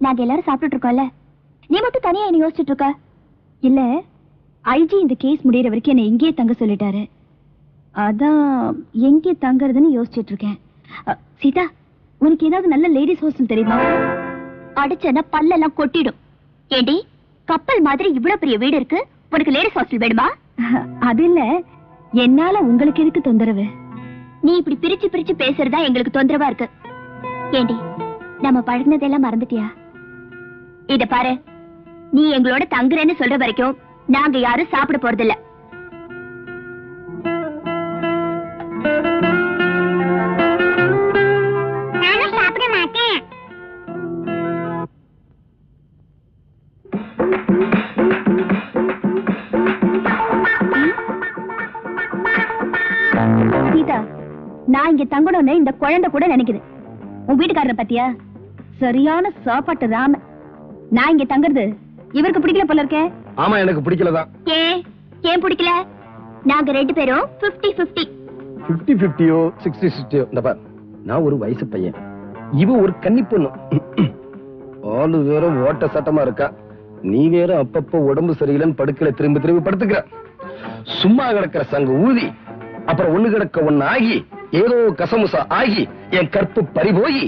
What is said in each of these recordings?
நாங்க எல்லாரும் சாப்பிட்டு இருக்கோம்ல, நீ மட்டும் தனியா என்ன யோசிச்சுட்டு இருக்க? இல்ல, ஐஜி இந்த கேஸ் முடியற வரைக்கும் என்ன இங்கேயே தங்க சொல்லிட்டாரு. அதான் எங்கே தங்கறதுன்னு யோசிச்சுட்டு இருக்கேன். சீதா, உனக்கு ஏதாவது நல்ல லேடிஸ் ஹாஸ்டல் தெரியுமா? அடிச்சனா பல்லெல்லாம் கொட்டிடும். ஏண்டி, கப்பல் மாதிரி இவ்வளவு பெரிய வீடு இருக்கு, உனக்கு லேடிஸ் ஹாஸ்டல் வேணுமா? அது இல்ல, என்னால உங்களுக்கு எதுக்கு தொந்தரவு? நீ இப்படி பிரிச்சு பிரிச்சு பேசுறதா எங்களுக்கு தொந்தரவா இருக்கு. ஏண்டி, நம்ம பழகினதெல்லாம் மறந்துட்டியா? இத பாரு, நீ எங்களோட தங்குறேன்னு சொல்ற வரைக்கும் நாங்க யாரும் சாப்பிட போறதில்ல. நானும் சாப்பிட மாட்டேன். சீதா, நான் இங்க தங்கணும்னு இந்த குழந்தை கூட நினைக்குது. உன் வீட்டுக்காரரை பத்தியா? சரியான சாப்பாட்டு ராம. நான் இங்க தங்குறது இவருக்கு பிடிக்கல போல இருக்கே. ஆமா, எனக்கு பிடிக்கலதான். ஏன் பிடிக்கல? நாங்க ரெண்டு பேரும் 50-50. 50-50யோ 60-60யோ, இந்த பார், நான் ஒரு வயசு பையன், இவ ஒரு கன்னி பொண்ணு. ஆளு வேற ஓட்ட சட்டமா இருக்கா, நீ வேற அப்பப்ப உடம்பு சரியில்லைன்னு படுக்கல திரும்பி திரும்பி படுத்துக்கிற. சும்மா கிடக்கிற சங்கு ஊதி, அப்புறம் ஒண்ணு கிடக்க ஒண்ணு ஆகி, ஏதோ கசமுசா ஆகி என் கற்பு பறிபோயி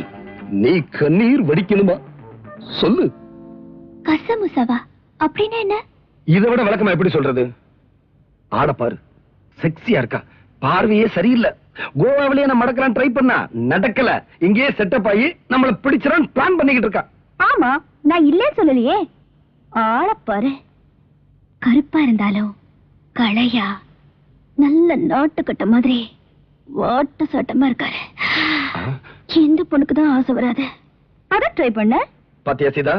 நீ கண்ணீர் வடிக்கணுமா? சொல்லு. கசமுசாவா அப்படின்னு என்ன? இதை விட விளக்கமா எப்படி சொல்றது? ஆட பாரு, செக்ஸியா இருக்கா, பார்வையே சரியில்லை. கோவாவிலேயே நான் மடக்கலாம் ட்ரை பண்ணா நடக்கல, இங்கேயே செட்டப் ஆகி நம்மள பிடிச்சிடான் பிளான் பண்ணிக்கிட்டு இருக்கா. ஆமா, நான் இல்லன்னு சொல்லலையே. ஆள பாரு, கருப்பா இருந்தாலும் களையா நல்ல நாட்டுக்கட்ட மாதிரி வாட்ட சட்டமா இருக்காரு. எந்த பொண்ணுக்கு தான் ஆசை வராது? அத ட்ரை பண்ண. பாத்தியா சீதா,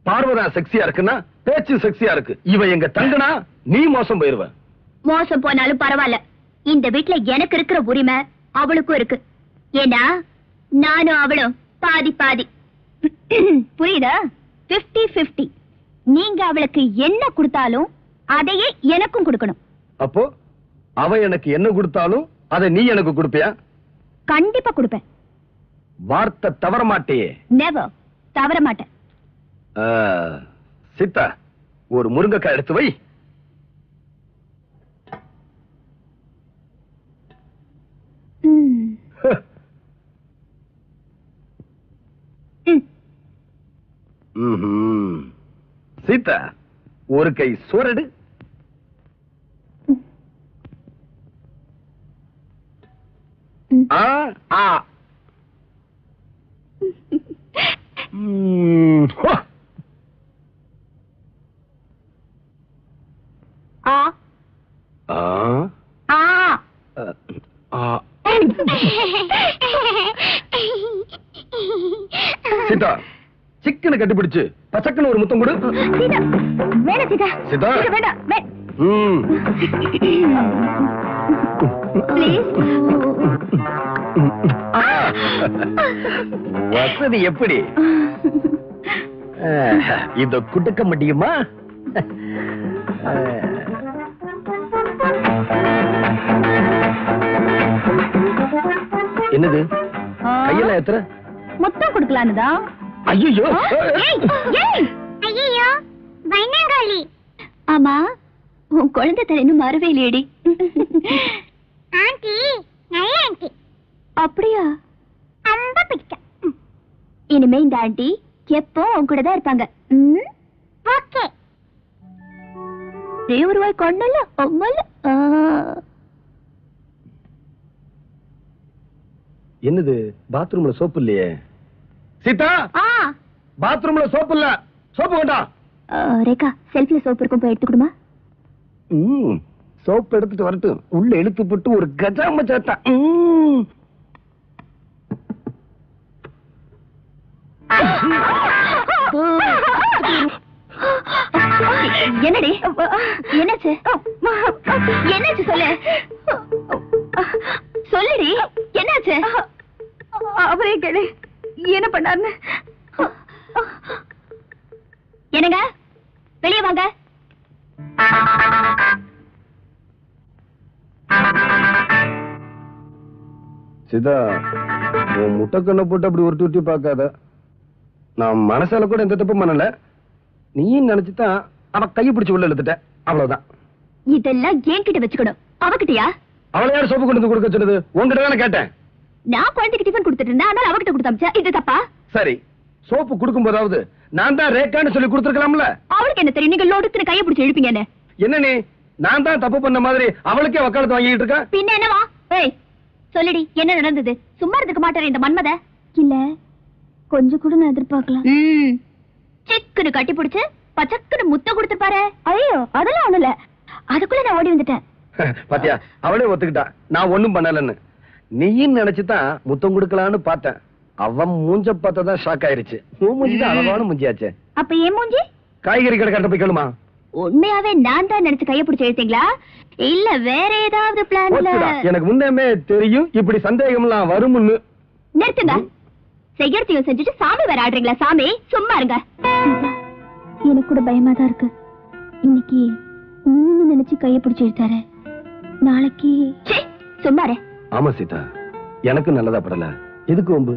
பார்வதா செக்ஸியா இருக்குன்னா பேச்சு செக்ஸியா இருக்கு. இவ எங்க தங்கனா நீ மோசம் போயிருவ. மோசம் போனாலும் பரவாயில்ல, இந்த வீட்டுல எனக்கு இருக்கிற உரிமை அவளுக்கும் இருக்கு. ஏன்னா நானும் அவளும் பாதி பாதி. புரியுதா? 50-50. நீங்க அவளுக்கு என்ன கொடுத்தாலும் அதையே எனக்கும் கொடுக்கணும். அப்போ அவ எனக்கு என்ன கொடுத்தாலும் அதை நீ எனக்கு கொடுப்பியா? கண்டிப்பா கொடுப்பேன். வார்த்தை தவற மாட்டேயே? நெவர், தவற மாட்டேன். சீதா, ஒரு முருங்கைக்காய் எடுத்து வை. சீதா, ஒரு கை சோறடு. சீதா, சிக்கனை கட்டிப்பிடிச்சு பசக்குன்னு ஒரு முத்தம் கொடு. வேணா சீதா, சீதா வேண்டாம். வசதி எப்படி? இத குடுக்க முடியுமா? என்னது கையெல்லாம் எத்தனை மொத்தம் கொடுக்கலான்னுதான். ஐயோ ஐயோ, வைனாங்காளி. ஆமா, உன் குழந்தை தலைன்னு மறவே இல்லையடி. ஆண்டி நல்ல ஆண்டி. அப்படியா? ரொம்ப பிடிக்கும். இனிமே இந்த ஆண்டி எப்போ உன் கூட தான் இருப்பாங்க. ஓகே. தேவருவாய் கொண்டல அம்மல. என்னது, பாத்ரூம்ல சோப்பு இல்லையே? சீதா, பாத்ரூம்ல சோப்பு இல்ல. சோப்பு வேண்டாம். ரேகா, செல்ஃப்ல சோப்பு இருக்கும், போய் எடுத்துக்கிடுமா? சோப்பு எடுத்துட்டு வரட்டும். உள்ள இழுத்து போட்டு ஒரு கஜாம சாத்தா. என்னடி, என்னாச்சு? என்னாச்சு சொல்லு. சொல்லுடி, என்னாச்சு? அவரே கேளு, என்ன பண்ணாருன்னு. என்னங்க, வெளியே வாங்க. சிதா, உன் முட்டைக்கண்ணை போட்டு அப்படி உருட்டி உருட்டி பார்க்காத. நான் மனசால கூட எந்த தப்பும் பண்ணல. நீயும் நினைச்சுதான் அவ கையை பிடிச்சு உள்ள இழுத்துட்ட, அவ்வளவுதான். இதெல்லாம் என்கிட்ட வச்சுக்கணும், அவகிட்டயா? அவளை யார் சோப்பு கொண்டு வந்து கொடுக்க சொன்னது? உங்ககிட்ட தானே கேட்டேன். நான் குழந்தைக்கு டிஃபன் கொடுத்துட்டு இருந்தேன், அதனால அவகிட்ட கொடுத்தாச்சா? இது தப்பா? சரி, சோப்பு கொடுக்கும் போதாவது நான் தான் ரேக்கான்னு சொல்லி கொடுத்துருக்கலாம்ல. அவளுக்கு என்ன தெரியும், நீங்க லோடுக்கு கையை பிடிச்சு இழுப்பீங்கன்னு? என்ன நீ நான் தான் தப்பு பண்ண மாதிரி அவளுக்கே வக்காலத்து வாங்கிட்டு இருக்க? பின்ன என்னவா? ஏய் சொல்லுடி, என்ன நடந்தது? சும்மா இருந்துக்க மாட்டாரு இந்த மன்மத. இல்ல, கொஞ்சம் கூட நான் எதிர்பார்க்கலாம். சிக்குன்னு கட்டி பிடிச்சு பச்சக்குன்னு முத்தம் கொடுத்துப்பாரு. ஐயோ அதெல்லாம் ஒண்ணு இல்ல, அதுக்குள்ள நான் ஓடி வந்துட்டேன். பாத்தியா, அவளே ஒத்துக்கிட்டா நான் ஒண்ணும் பண்ணலன்னு. நீயும் நினைச்சுதான் முத்தம் கொடுக்கலான்னு பார்த்தேன். அவன் மூஞ்ச பார்த்ததான் ஷாக் ஆயிருச்சு. மூஞ்சிதான் அளவான மூஞ்சியாச்சே. அப்ப ஏன் மூஞ்சி? காய்கறி கடை கட்ட போய் கேளுமா. உண்மையாவே நான் தான் நினைச்சு கைய பிடிச்சு எழுத்தீங்களா, இல்ல வேற ஏதாவது பிளான்ல? எனக்கு முன்னமே தெரியும் இப்படி சந்தேகம் எல்லாம் வரும்னு. நிறுத்துங்க, செய்யறதையும் செஞ்சுட்டு சாமி வேற ஆடுறீங்களா? சாமி சும்மா இருங்க. எனக்கு கூட பயமா தான் இருக்கு. இன்னைக்கு நீங்க நினைச்சு கைய பிடிச்சு எழுத்தாரு, நாளைக்கு சும்மா இரு. ஆமா சீதா, எனக்கு நல்லதா படல. எதுக்கு வம்பு?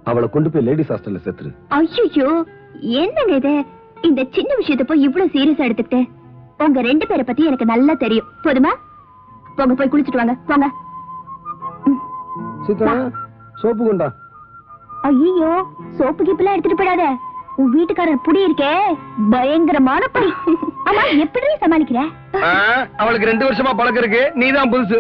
அவளை கொண்டு போய் லேடிஸ் ஹாஸ்டல்ல சேர்த்துரு. ஐயோ என்னங்க இது, இந்த சின்ன விஷயத்தை போய் இவ்வளவு சீரியஸா எடுத்துக்கிட்டு? உங்க ரெண்டு பேரை பத்தி எனக்கு நல்லா தெரியும். போதுமா? போங்க போய் குளிச்சுட்டு வாங்க, போங்க. சீதா, சோப்பு கொண்டா. ஐயோ சோப்பு கிப்பெல்லாம் எடுத்துட்டு போயிடாத. உன் வீட்டுக்காரர் புடி இருக்கே, பயங்கரமான புடி. ஆமா, எப்படி சமாளிக்கிற? அவளுக்கு 2 வருஷமா பழக்கம் இருக்கு, நீதான் புதுசு.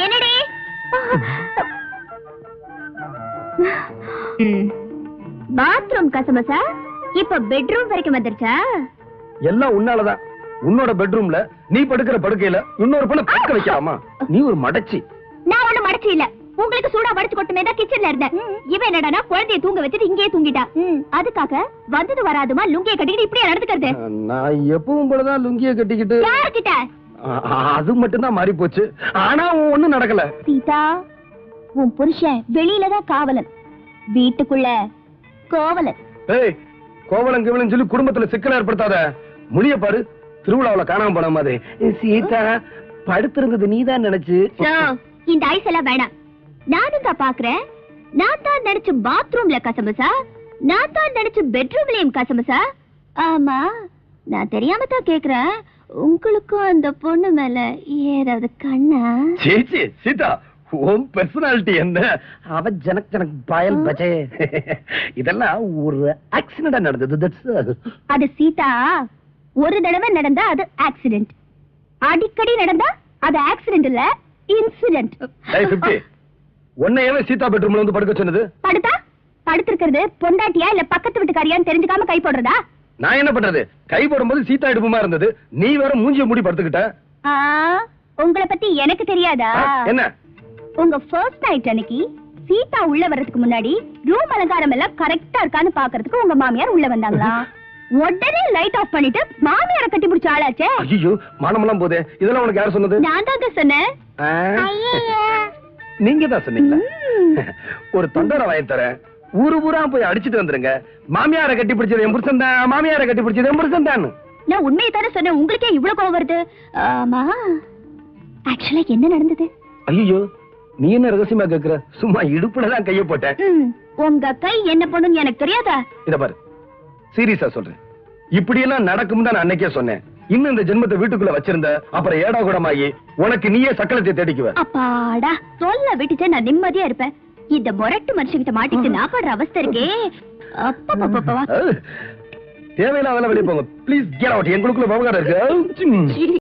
என்னடி பாத்ரூம் கசமசா இப்ப பெட்ரூம் வரைக்கும் வந்துருச்சா? எல்லாம் உன்னாலதான். உன்னோட பெட்ரூம்ல நீ படுக்கிற படுக்கையில இன்னொரு பொண்ணு படுக்க வைக்கலாமா? நீ ஒரு மடச்சி. நான் ஒண்ணு மடச்சி இல்ல, உங்களுக்கு சூடா வடிச்சு கொட்டுமே தான் கிச்சன்ல இருந்தேன். இவன் என்னடா குழந்தைய தூங்க வச்சுட்டு இங்கேயே தூங்கிட்டா. அதுக்காக வந்தது வராதுமா லுங்கிய கட்டிக்கிட்டு இப்படியே நடந்துக்கிறது? நான் எப்பவும் போலதான் லுங்கிய கட்டிக்கிட்டு. யார்கிட்ட? அது மட்டும்தான் மாறி போச்சு. ஆனா ஒண்ணும் நடக்கல. சீதா, உன் புருஷன் வெளியில தான் காவலன், வீட்டுக்குள்ள கோவலன். ஏய், கோவலன் கிவலன் சொல்லி குடும்பத்துல சிக்கல் ஏற்படுத்தாத. முடிய பாரு, திருவிழாவுல காணாம போன மாதிரி. சீதா, படுத்திருந்தது நீதான் நினைச்சு. இந்த ஐஸ் எல்லாம் வேணாம், நானும் தான் பாக்குறேன். நான் தான் நினைச்சு பாத்ரூம்ல கசமசா, நான் தான் நினைச்சு பெட்ரூம்லயும் கசமசா. ஆமா, நான் தெரியாம தான் கேக்குறேன், உங்களுக்கும் அந்த பொண்ணு மேல ஏதாவது கண்ணா? சேச்சி சீதா, உன் பர்சனாலிட்டி என்ன? அவ ஜனக் ஜனக் பாயல் பஜே. இதெல்லாம் ஒரு ஆக்சிடென்டா நடந்தது. அது சீதா, ஒரு தடவை நடந்தா அது ஆக்சிடென்ட், அடிக்கடி நடந்தா அது ஆக்சிடென்ட் இல்ல, இன்சிடென்ட். ஏய் 50, உன்னையவே சீதா பெட்ரூம்ல வந்து படுக்க சொன்னது? படுத்தா படுத்திருக்கிறது பொண்டாட்டியா இல்ல பக்கத்து வீட்டுக்காரியான்னு தெரிஞ்சுக்காம கை போடுறதா? நான் என்ன பண்றது? கை போடும்போது சீதா இடுப்புமா இருந்தது, நீ வேற மூஞ்சிய மூடி படுத்துக்கிட்ட. உங்களை பத்தி எனக்கு தெரியாதா? என்ன? உங்க ஃபர்ஸ்ட் நைட் அன்னைக்கு சீதா உள்ள வர்றதுக்கு முன்னாடி ரூம் அலங்காரம் எல்லாம் கரெக்டா இருக்கான்னு பாக்குறதுக்கு உங்க மாமியார் உள்ள வந்தாங்களா? உடனே லைட் ஆஃப் பண்ணிட்டு மாமியாரை கட்டி பிடிச்ச ஆளாச்சே. ஐயோ, மானமெல்லாம் போதே. இதெல்லாம் உனக்கு யார் சொன்னது? நான் தாங்க சொன்னேன். நீங்க தான் சொன்னீங்களா? ஒரு தொண்டரை வாங்கி தரேன், ஊரு ஊரா போய் அடிச்சிட்டு வந்துருங்க. மாமியாரை கட்டி பிடிச்சது என் புருஷன் தான், மாமியாரை கட்டி பிடிச்சது என் புருஷன் தான். நான் உண்மையை தானே சொன்னேன், உங்களுக்கே இவ்வளவு கோவம் வருது? ஆமா, ஆக்சுவலா என்ன நடந்தது? ஐயோ, நீ என்ன ரகசியமா கேக்குற? சும்மா இடுப்புலதான் கைய போட்டேன். உங்க கை என்ன பண்ணுன்னு எனக்கு தெரியாதா? இத பாரு, சீரியஸா சொல்றேன், இப்படி எல்லாம் நடக்கும் தான் நான் அன்னைக்கே சொன்னேன். இன்னும் இந்த ஜென்மத்தை வீட்டுக்குள்ள வச்சிருந்த அப்புறம் ஏடா கூடமாயி உனக்கு நீயே சக்கலத்தை தேடிக்குவ. அப்பாடா, சொல்ல விட்டுச்சா நான் நிம்மதியா இருப்பேன். இந்த முரட்டு மனுஷங்கிட்ட மாட்டிட்டு நான் படுற அவஸ்தை இருக்கே. அப்பா தேவையில்லாத வெளியே போங்க ப்ளீஸ். Get out. எங்களுக்குள்ள விவகாரம் இருக்கு.